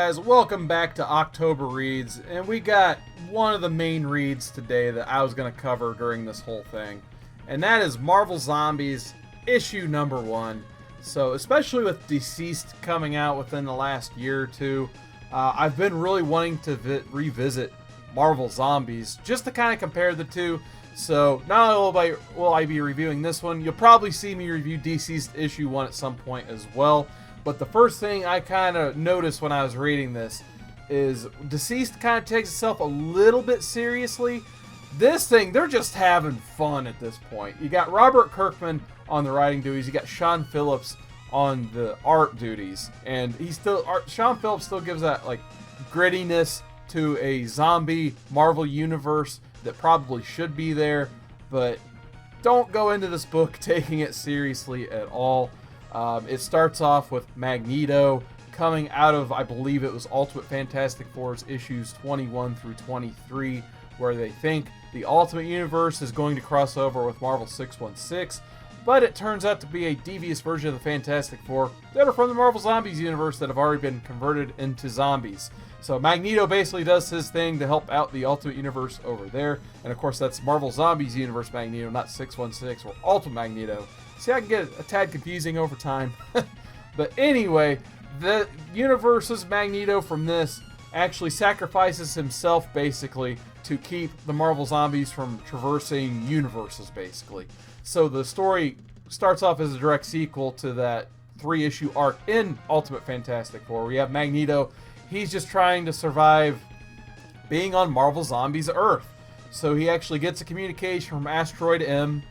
guys? Welcome back to October Reads, and we got one of the main reads today that I was going to cover during this whole thing, and that is Marvel Zombies issue number 1. So, especially with Deceased coming out within the last year or two, I've been really wanting to revisit Marvel Zombies just to kind of compare the two. So, not only will I be reviewing this one, you'll probably see me review Deceased issue 1 at some point as well. But the first thing I kind of noticed when I was reading this is Deceased kind of takes itself a little bit seriously. This thing, they're just having fun at this point. You got Robert Kirkman on the writing duties. You got Sean Phillips on the art duties. And Sean Phillips still gives that like grittiness to a zombie Marvel universe that probably should be there. But don't go into this book taking it seriously at all. It starts off with Magneto coming out of, I believe it was Ultimate Fantastic Four's issues 21 through 23, where they think the Ultimate Universe is going to cross over with Marvel 616, but it turns out to be a devious version of the Fantastic Four that are from the Marvel Zombies universe that have already been converted into zombies. So Magneto basically does his thing to help out the Ultimate Universe over there, and of course that's Marvel Zombies universe Magneto, not 616 or Ultimate Magneto. See, I can get a tad confusing over time. But anyway, the universe's Magneto from this actually sacrifices himself, basically, to keep the Marvel Zombies from traversing universes, basically. So the story starts off as a direct sequel to that 3-issue arc in Ultimate Fantastic Four. We have Magneto. He's just trying to survive being on Marvel Zombies' Earth. So he actually gets a communication from Asteroid M,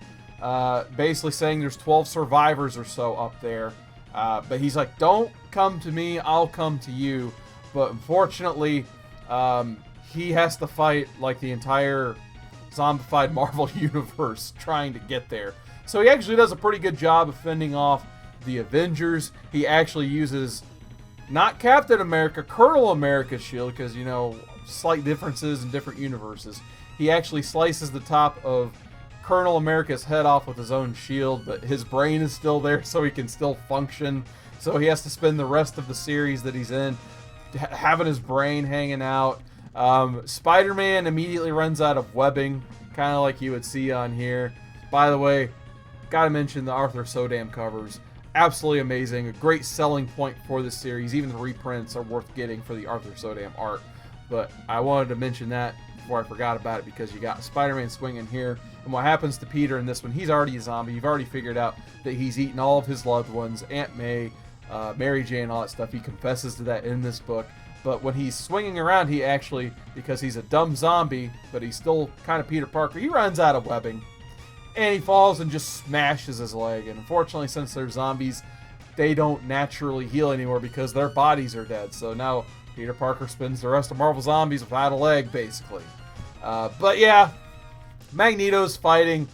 basically saying there's 12 survivors or so up there. But he's like, don't come to me, I'll come to you. But unfortunately, he has to fight like the entire zombified Marvel universe trying to get there. So he actually does a pretty good job of fending off the Avengers. He actually uses not Captain America, Colonel America's shield, because, you know, slight differences in different universes. He actually slices the top of Colonel America's head off with his own shield, but his brain is still there, so he can still function. So he has to spend the rest of the series that he's in having his brain hanging out. Spider-Man immediately runs out of webbing, kind of like you would see on here. By the way, gotta mention the Arthur Sodam covers. Absolutely amazing. A great selling point for this series. Even the reprints are worth getting for the Arthur Sodam art. But I wanted to mention that before I forgot about it, because you got Spider-Man swinging here. And what happens to Peter in this one, he's already a zombie. You've already figured out that he's eaten all of his loved ones, Aunt May, Mary Jane, all that stuff. He confesses to that in this book. But when he's swinging around, he actually, because he's a dumb zombie, but he's still kind of Peter Parker, he runs out of webbing. And he falls and just smashes his leg. And unfortunately, since they're zombies, they don't naturally heal anymore because their bodies are dead. So now Peter Parker spends the rest of Marvel Zombies without a leg, basically. But yeah, Magneto's fighting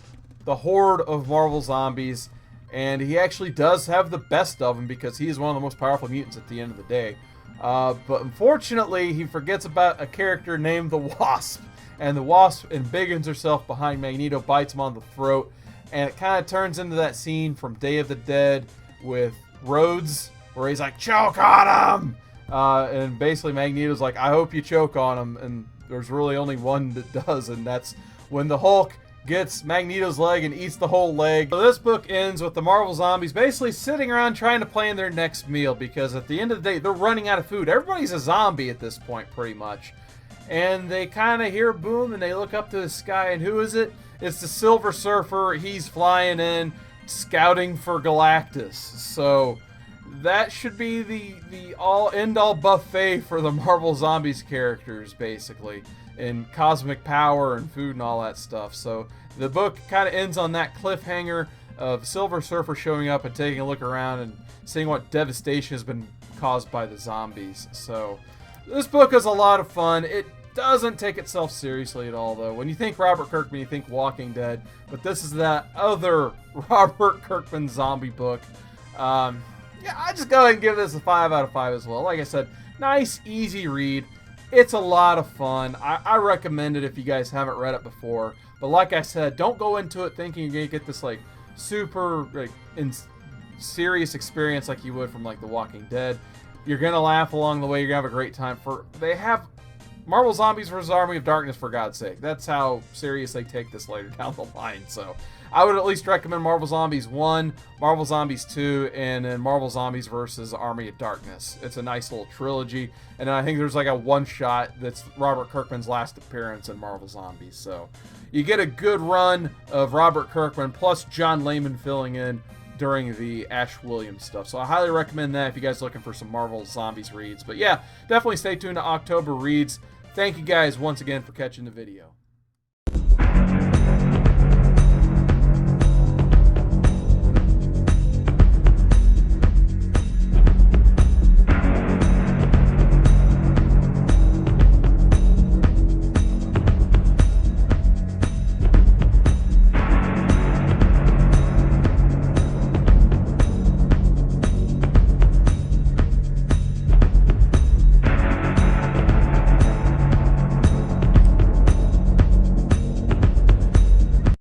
the horde of Marvel Zombies, and he actually does have the best of them because he is one of the most powerful mutants at the end of the day. But unfortunately, he forgets about a character named the Wasp, and the Wasp embiggens herself behind Magneto, bites him on the throat, and it kind of turns into that scene from Day of the Dead with Rhodes, where he's like, choke on him! And basically Magneto's like, I hope you choke on him, and there's really only one that does, and that's when the Hulk gets Magneto's leg and eats the whole leg. So this book ends with the Marvel Zombies basically sitting around trying to plan their next meal, because at the end of the day, they're running out of food. Everybody's a zombie at this point, pretty much. And they kind of hear a boom, and they look up to the sky, and who is it? It's the Silver Surfer. He's flying in, scouting for Galactus. So that should be the all-end-all buffet for the Marvel Zombies characters, basically, in cosmic power and food and all that stuff. So the book kind of ends on that cliffhanger of Silver Surfer showing up and taking a look around and seeing what devastation has been caused by the zombies. So this book is a lot of fun. It doesn't take itself seriously at all, though. When you think Robert Kirkman, you think Walking Dead, but this is that other Robert Kirkman zombie book. Yeah, I just go ahead and give this a 5 out of 5 as well. Like I said, nice, easy read. It's a lot of fun. I recommend it if you guys haven't read it before. But like I said, don't go into it thinking you're going to get this like super serious experience like you would from like The Walking Dead. You're going to laugh along the way. You're going to have a great time. They have Marvel Zombies vs. Army of Darkness, for God's sake. That's how serious they take this later down the line. So I would at least recommend Marvel Zombies 1, Marvel Zombies 2, and then Marvel Zombies vs. Army of Darkness. It's a nice little trilogy. And then I think there's like a one-shot that's Robert Kirkman's last appearance in Marvel Zombies. So you get a good run of Robert Kirkman plus John Layman filling in during the Ash Williams stuff. So I highly recommend that if you guys are looking for some Marvel Zombies reads. But yeah, definitely stay tuned to October Reads. Thank you guys once again for catching the video.